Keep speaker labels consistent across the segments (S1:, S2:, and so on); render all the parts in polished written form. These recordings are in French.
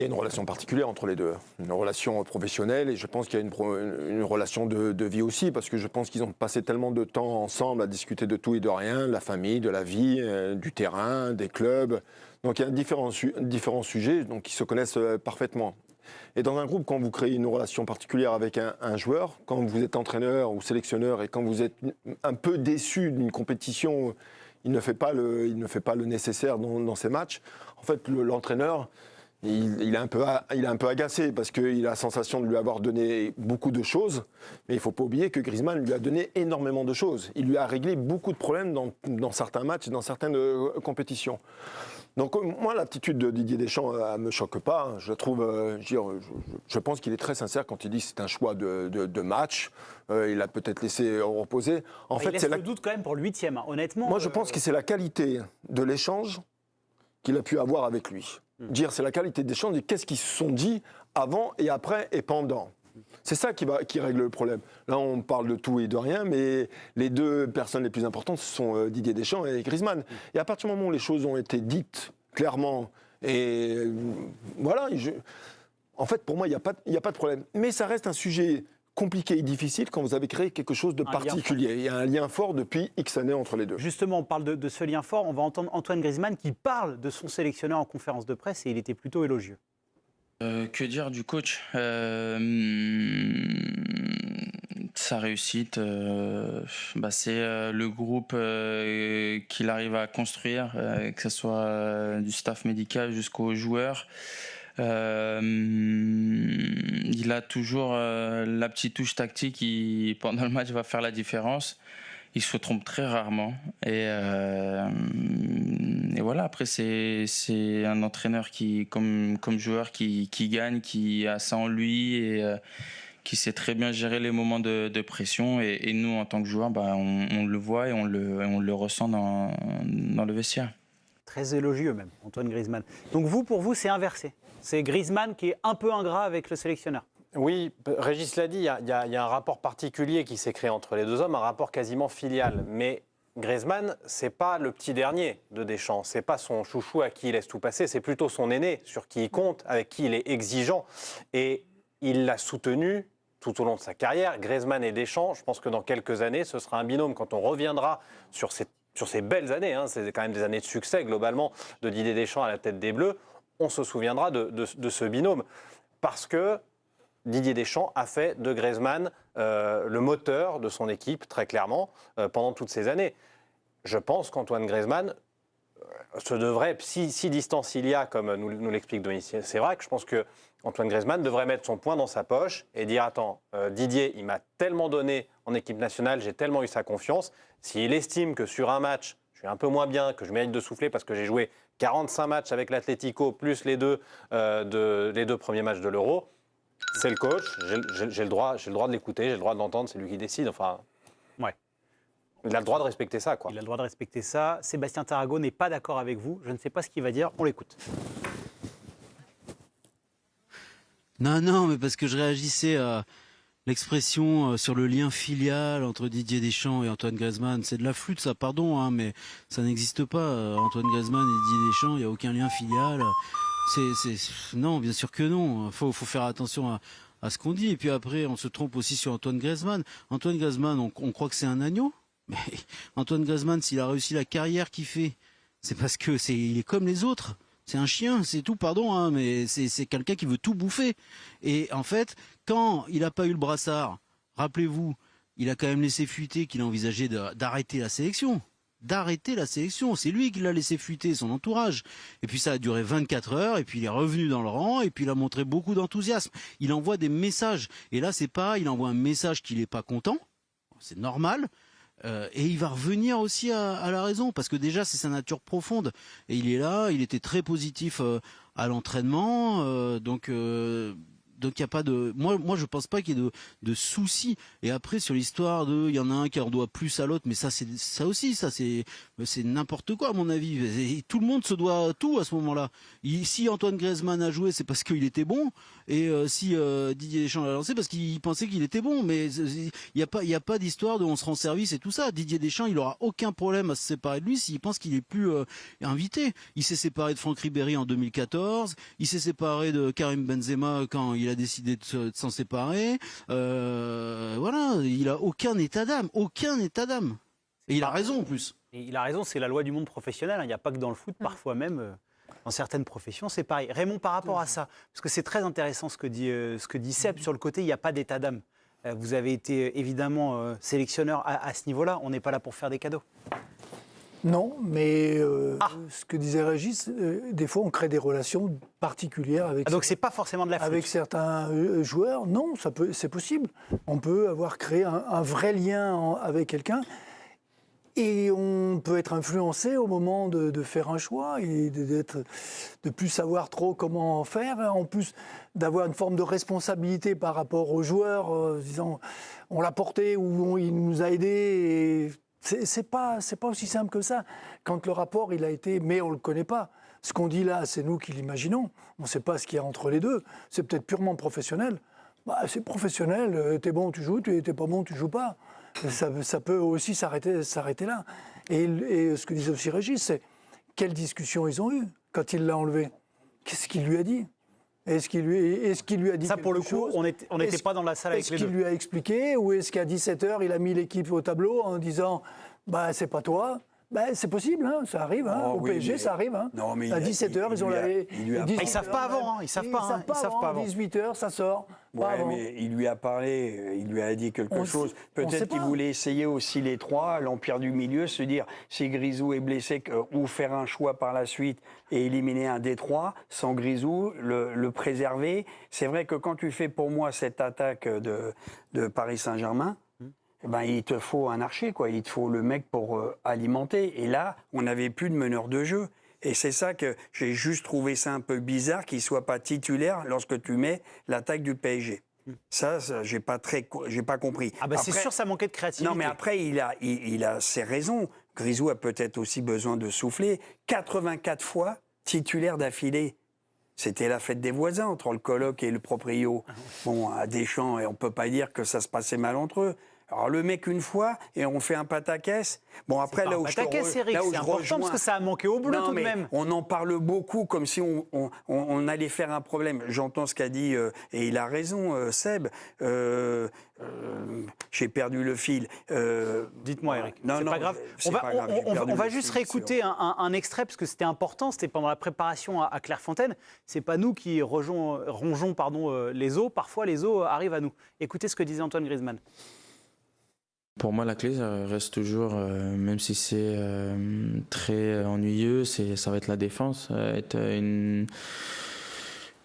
S1: Il y a une relation particulière entre les deux, une relation professionnelle et je pense qu'il y a une relation de vie aussi parce que je pense qu'ils ont passé tellement de temps ensemble à discuter de tout et de rien, de la famille, de la vie, du terrain, des clubs. Donc il y a différents sujets donc ils se connaissent parfaitement. Et dans un groupe, quand vous créez une relation particulière avec un joueur, quand vous êtes entraîneur ou sélectionneur et quand vous êtes un peu déçu d'une compétition, il ne fait pas le nécessaire dans ses matchs, en fait l'entraîneur... Il est un peu agacé parce qu'il a la sensation de lui avoir donné beaucoup de choses, mais il ne faut pas oublier que Griezmann lui a donné énormément de choses. Il lui a réglé beaucoup de problèmes dans certains matchs, dans certaines compétitions. Donc moi, l'attitude de Didier Deschamps ne me choque pas. Je trouve, je pense qu'il est très sincère quand il dit que c'est un choix de match. Il a peut-être laissé reposer. En fait,
S2: il laisse le doute quand même pour le 8e, hein. Honnêtement.
S1: Moi, je pense que c'est la qualité de l'échange qu'il a pu avoir avec lui. Dire c'est la qualité des échanges et qu'est-ce qu'ils se sont dit avant et après et pendant. C'est ça qui règle le problème. Là, on parle de tout et de rien, mais les deux personnes les plus importantes, ce sont Didier Deschamps et Griezmann. Et à partir du moment où les choses ont été dites clairement, et voilà, en fait, pour moi, il n'y a pas de problème. Mais ça reste un sujet compliqué et difficile quand vous avez créé quelque chose de particulier. Il y a un lien fort depuis X années entre les deux.
S2: Justement, on parle de ce lien fort. On va entendre Antoine Griezmann qui parle de son sélectionneur en conférence de presse et il était plutôt élogieux.
S3: Que dire du coach, sa réussite, c'est le groupe qu'il arrive à construire, que ce soit du staff médical jusqu'aux joueurs. Il a toujours la petite touche tactique qui, pendant le match, va faire la différence. Il se trompe très rarement. Et voilà, après, c'est un entraîneur qui, comme joueur qui gagne, qui a ça en lui et qui sait très bien gérer les moments de pression. Et nous, en tant que joueurs, on le voit et on le ressent dans le vestiaire.
S2: Très élogieux même, Antoine Griezmann. Donc pour vous, c'est inversé. C'est Griezmann qui est un peu ingrat avec le sélectionneur.
S4: Oui, Régis l'a dit, il y a un rapport particulier qui s'est créé entre les deux hommes, un rapport quasiment filial. Mais Griezmann, c'est pas le petit dernier de Deschamps, c'est pas son chouchou à qui il laisse tout passer, c'est plutôt son aîné sur qui il compte, avec qui il est exigeant. Et il l'a soutenu tout au long de sa carrière. Griezmann et Deschamps, je pense que dans quelques années, ce sera un binôme quand on reviendra sur ces belles années, hein, c'est quand même des années de succès globalement de Didier Deschamps à la tête des Bleus, on se souviendra de ce binôme. Parce que Didier Deschamps a fait de Griezmann le moteur de son équipe, très clairement, pendant toutes ces années. Je pense qu'Antoine Griezmann se devrait, si distance il y a, comme nous l'explique Dominique, c'est vrai que je pense qu'Antoine Griezmann devrait mettre son poing dans sa poche et dire « Attends, Didier, il m'a tellement donné en équipe nationale, j'ai tellement eu sa confiance. S'il estime que sur un match, je suis un peu moins bien, que je mérite de souffler parce que j'ai joué 45 matchs avec l'Atlético, plus les deux premiers matchs de l'Euro, c'est le coach, j'ai le droit de l'écouter, j'ai le droit de l'entendre, c'est lui qui décide. Enfin,
S2: ouais.
S4: Il a le droit de respecter ça, quoi.
S2: Il a le droit de respecter ça. Sébastien Tarago n'est pas d'accord avec vous. Je ne sais pas ce qu'il va dire. On l'écoute.
S5: Non, mais parce que je réagissais à l'expression sur le lien filial entre Didier Deschamps et Antoine Griezmann. C'est de la flûte, ça, pardon, hein, mais ça n'existe pas. Antoine Griezmann et Didier Deschamps, il n'y a aucun lien filial. Non, bien sûr que non. Faut faire attention à ce qu'on dit. Et puis après, on se trompe aussi sur Antoine Griezmann. Antoine Griezmann, on croit que c'est un agneau. Mais Antoine Griezmann, s'il a réussi la carrière qu'il fait, c'est parce que il est comme les autres. C'est un chien, c'est tout, pardon, hein, mais c'est quelqu'un qui veut tout bouffer. Et en fait, quand il n'a pas eu le brassard, rappelez-vous, il a quand même laissé fuiter qu'il envisageait d'arrêter la sélection. C'est lui qui l'a laissé fuiter, son entourage. Et puis ça a duré 24 heures, et puis il est revenu dans le rang, et puis il a montré beaucoup d'enthousiasme. Il envoie des messages. Et là, c'est pareil, il envoie un message qu'il n'est pas content. C'est normal. Et il va revenir aussi à la raison, parce que déjà c'est sa nature profonde. Et il est là, il était très positif à l'entraînement, donc Donc il y a pas de, moi je pense pas qu'il y ait de soucis. Et après sur l'histoire de, il y en a un qui en doit plus à l'autre, mais ça c'est n'importe quoi à mon avis. Et tout le monde se doit tout à ce moment-là. Si Antoine Griezmann a joué, c'est parce qu'il était bon, et si Didier Deschamps l'a lancé, parce qu'il pensait qu'il était bon. Mais il y a pas d'histoire de on se rend service et tout ça. Didier Deschamps, il aura aucun problème à se séparer de lui s'il pense qu'il est plus invité. Il s'est séparé de Franck Ribéry en 2014. Il s'est séparé de Karim Benzema quand il a décidé de s'en séparer. Voilà, il a aucun état d'âme. Et il a raison en plus.
S2: Et il a raison, c'est la loi du monde professionnel. Il n'y a pas que dans le foot, parfois même dans certaines professions, c'est pareil. Raymond, par rapport à ça, parce que c'est très intéressant ce que dit Seb sur le côté, il n'y a pas d'état d'âme. Vous avez été évidemment sélectionneur à ce niveau-là. On n'est pas là pour faire des cadeaux.
S6: Non, mais ce que disait Régis, des fois on crée des relations particulières avec.
S2: Donc c'est pas forcément de la faute.
S6: Avec certains joueurs, non, c'est possible. On peut avoir créé un vrai lien avec quelqu'un. Et on peut être influencé au moment de faire un choix et de plus savoir trop comment faire, en plus d'avoir une forme de responsabilité par rapport aux joueurs, disant on l'a porté ou il nous a aidés. C'est pas aussi simple que ça. Quand le rapport il a été, mais on le connaît pas. Ce qu'on dit là, c'est nous qui l'imaginons. On ne sait pas ce qu'il y a entre les deux. C'est peut-être purement professionnel. C'est professionnel. T'es bon, tu joues. T'es pas bon, tu joues pas. Ça peut aussi s'arrêter là. Et ce que disait aussi Régis, c'est quelle discussion ils ont eue quand il l'a enlevé. Qu'est-ce qu'il lui a dit? Est-ce qu'il lui a dit
S2: ça, pour le coup, on n'était pas dans la salle avec les deux.
S6: Est-ce qu'il lui a expliqué ou est-ce qu'à 17h, il a mis l'équipe au tableau en disant c'est pas toi? C'est possible, hein, ça arrive. Au PSG, ça arrive. Hein.
S7: Non, mais
S6: à 17h, ils ont
S2: ils savent pas avant. Ils savent pas avant.
S6: 18h, ça sort.
S7: Ouais, mais il lui a parlé, il lui a dit quelque chose. Peut-être qu'il voulait essayer aussi les trois, l'empire du milieu, se dire si Grisou est blessé, ou faire un choix par la suite et éliminer un des trois, sans Grisou, le préserver. C'est vrai que quand tu fais pour moi cette attaque de Paris Saint-Germain, il te faut un archer, quoi. Il te faut le mec pour alimenter. Et là, on n'avait plus de meneur de jeu. Et c'est ça que j'ai juste trouvé ça un peu bizarre qu'il ne soit pas titulaire lorsque tu mets l'attaque du PSG. Ça j'ai pas compris.
S2: C'est sûr, ça manquait de créativité.
S7: Non, mais après, il a ses raisons. Grisou a peut-être aussi besoin de souffler. 84 fois titulaire d'affilée. C'était la fête des voisins entre le coloc et le proprio. Bon, à Deschamps, on ne peut pas dire que ça se passait mal entre eux. Alors le mec une fois et on fait un pataquès. Bon après là où je
S2: rejoins, parce que ça a manqué au bleu tout de même.
S7: On en parle beaucoup comme si on allait faire un problème. J'entends ce qu'a dit et il a raison Seb. J'ai perdu le fil.
S2: Dites-moi Eric.
S7: Non,
S2: c'est pas grave. On va juste réécouter un extrait parce que c'était important. C'était pendant la préparation à Clairefontaine. C'est pas nous qui rongeons les os. Parfois les os arrivent à nous. Écoutez ce que disait Antoine Griezmann.
S3: Pour moi, la clé, ça reste toujours, même si c'est très ennuyeux, ça va être la défense, être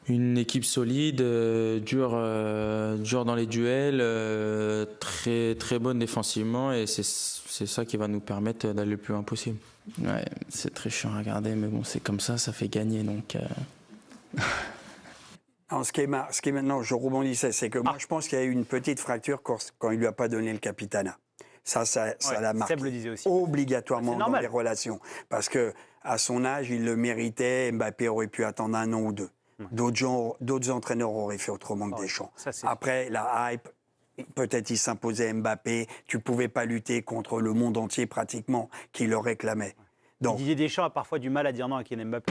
S3: une équipe solide, dure dans les duels, très, très bonne défensivement, et c'est ça qui va nous permettre d'aller le plus loin possible. Ouais, c'est très chiant à regarder, mais bon, c'est comme ça fait gagner, donc...
S7: Non, ce qui est maintenant, je rebondissais, c'est que moi, je pense qu'il y a eu une petite fracture quand il lui a pas donné le capitanat. Ça l'a marqué obligatoirement dans les relations. Parce que à son âge, il le méritait. Mbappé aurait pu attendre un an ou deux. D'autres entraîneurs auraient fait autrement que Deschamps. Après, la hype, peut-être il s'imposait Mbappé. Tu pouvais pas lutter contre le monde entier pratiquement qui le réclamait.
S2: Donc, Didier Deschamps a parfois du mal à dire non à Kylian Mbappé.